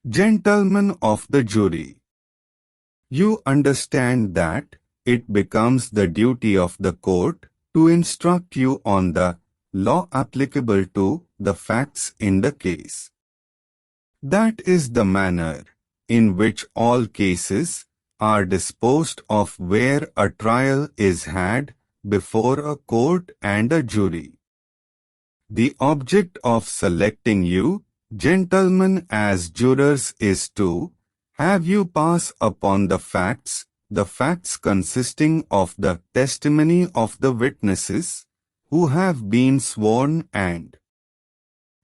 Gentlemen of the jury, you understand that it becomes the duty of the court to instruct you on the law applicable to the facts in the case. That is the manner in which all cases are disposed of where a trial is had before a court and a jury. The object of selecting you, gentlemen, as jurors is to have you pass upon the facts consisting of the testimony of the witnesses who have been sworn and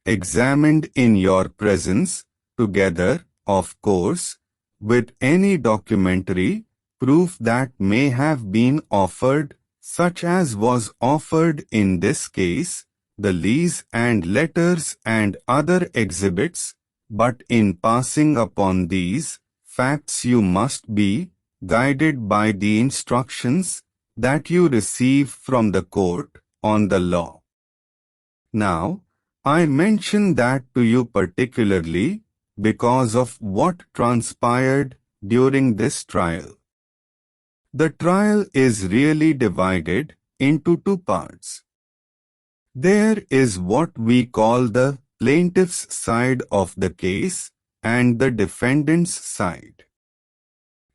examined in your presence, together, of course, with any documentary proof that may have been offered, such as was offered in this case, the lease and letters and other exhibits, but in passing upon these facts you must be guided by the instructions that you receive from the court on the law. Now, I mention that to you particularly because of what transpired during this trial. The trial is really divided into two parts. There is what we call the plaintiff's side of the case and the defendant's side.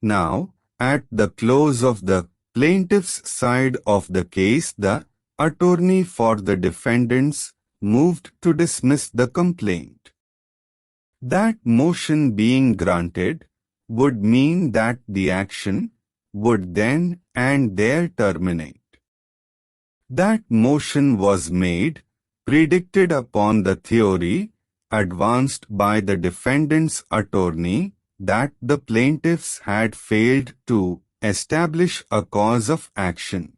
Now, at the close of the plaintiff's side of the case, the attorney for the defendants moved to dismiss the complaint. That motion being granted would mean that the action would then and there terminate. That motion was made, predicted upon the theory advanced by the defendant's attorney that the plaintiffs had failed to establish a cause of action.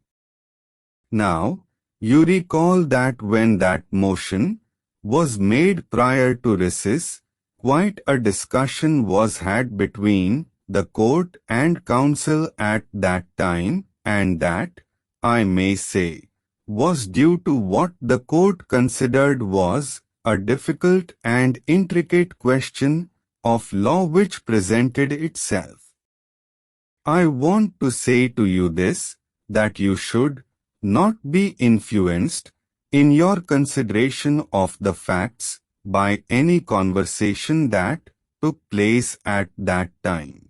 Now, you recall that when that motion was made prior to recess, quite a discussion was had between the court and counsel at that time, and that, I may say, was due to what the court considered was a difficult and intricate question of law which presented itself. I want to say to you this, that you should not be influenced in your consideration of the facts by any conversation that took place at that time.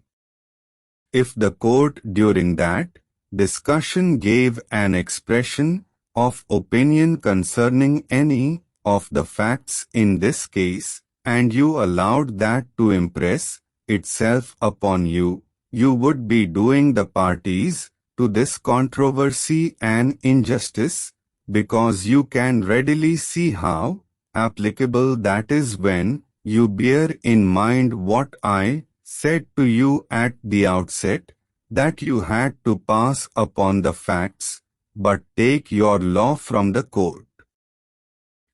If the court during that discussion gave an expression of opinion concerning any of the facts in this case, and you allowed that to impress itself upon you, you would be doing the parties to this controversy an injustice, because you can readily see how applicable that is when you bear in mind what I said to you at the outset, that you had to pass upon the facts, but take your law from the court.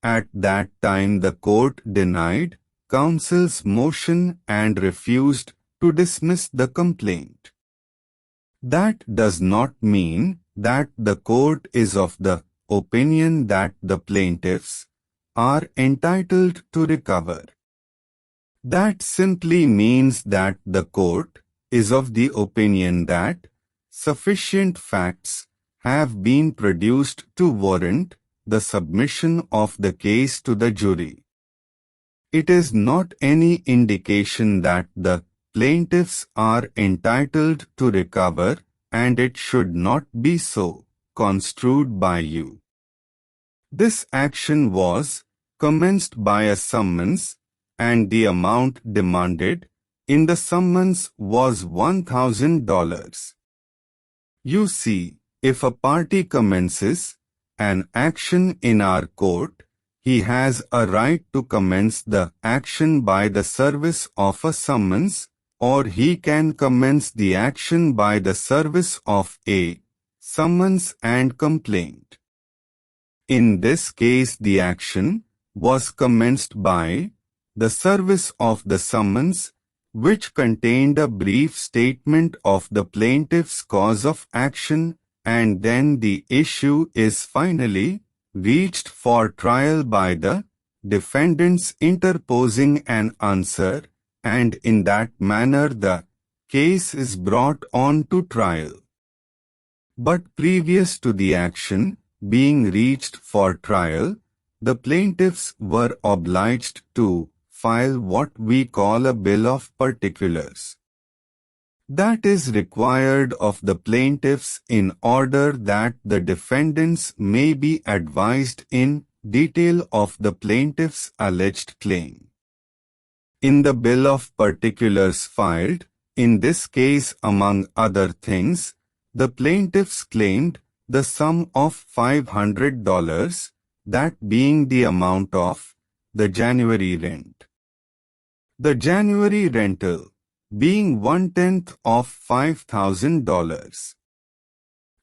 At that time the court denied counsel's motion and refused to dismiss the complaint. That does not mean that the court is of the opinion that the plaintiffs are entitled to recover. That simply means that the court is of the opinion that sufficient facts have been produced to warrant the submission of the case to the jury. It is not any indication that the plaintiffs are entitled to recover, and it should not be so construed by you. This action was commenced by a summons, and the amount demanded in the summons was $1,000. You see, if a party commences an action in our court, he has a right to commence the action by the service of a summons, or he can commence the action by the service of a summons and complaint. In this case, the action was commenced by the service of the summons, which contained a brief statement of the plaintiff's cause of action, and then the issue is finally reached for trial by the defendants interposing an answer and in that manner the case is brought on to trial. But previous to the action being reached for trial, the plaintiffs were obliged to file what we call a bill of particulars. That is required of the plaintiffs in order that the defendants may be advised in detail of the plaintiff's alleged claim. In the bill of particulars filed, in this case among other things, the plaintiffs claimed the sum of $500, that being the amount of the January rent. The January rental being 1/10 of $5,000.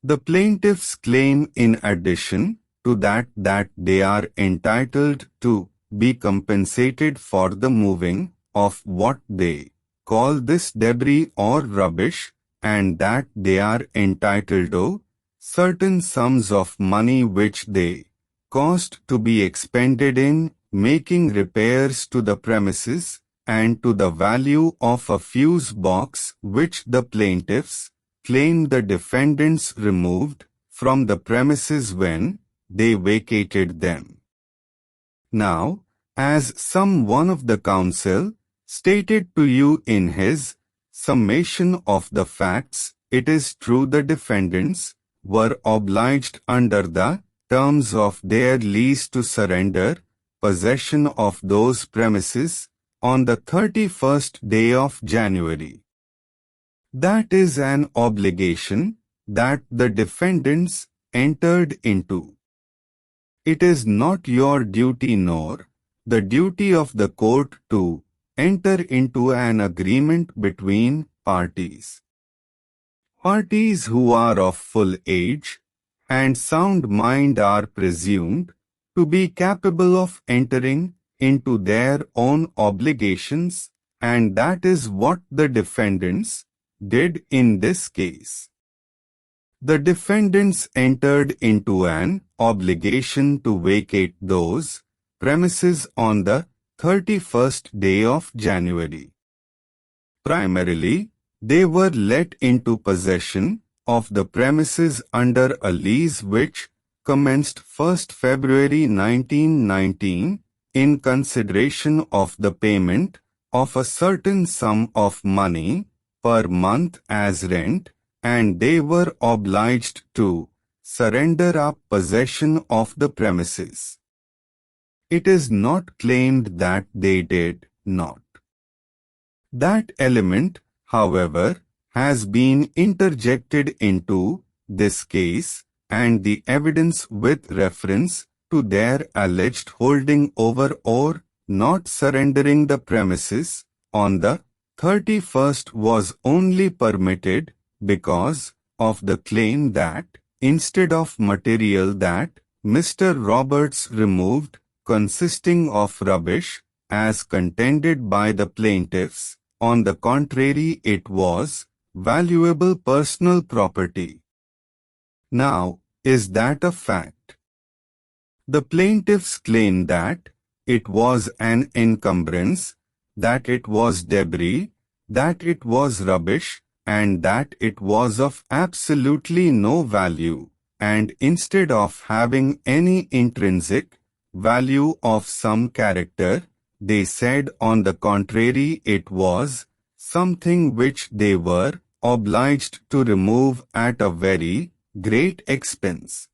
The plaintiffs claim in addition to that they are entitled to be compensated for the moving of what they call this debris or rubbish, and that they are entitled to certain sums of money which they caused to be expended in making repairs to the premises, and to the value of a fuse box which the plaintiffs claim the defendants removed from the premises when they vacated them. Now, as some one of the counsel stated to you in his summation of the facts, it is true the defendants were obliged under the terms of their lease to surrender possession of those premises on the 31st day of January. That is an obligation that the defendants entered into. It is not your duty nor the duty of the court to enter into an agreement between parties. Parties who are of full age and sound mind are presumed to be capable of entering into their own obligations, and that is what the defendants did in this case. The defendants entered into an obligation to vacate those premises on the 31st day of January. Primarily, they were let into possession of the premises under a lease which commenced 1st February 1919 in consideration of the payment of a certain sum of money per month as rent, and they were obliged to surrender up possession of the premises. It is not claimed that they did not. That element, however, has been interjected into this case, and the evidence with reference to their alleged holding over or not surrendering the premises on the 31st was only permitted because of the claim that, instead of material that Mr. Roberts removed consisting of rubbish, as contended by the plaintiffs, on the contrary it was valuable personal property. Now, is that a fact? The plaintiffs claim that it was an encumbrance, that it was debris, that it was rubbish, and that it was of absolutely no value, and instead of having any intrinsic value of some character, they said on the contrary it was something which they were obliged to remove at a very great expense.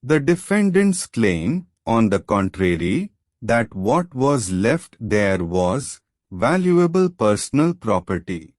The defendants claim, on the contrary, that what was left there was valuable personal property.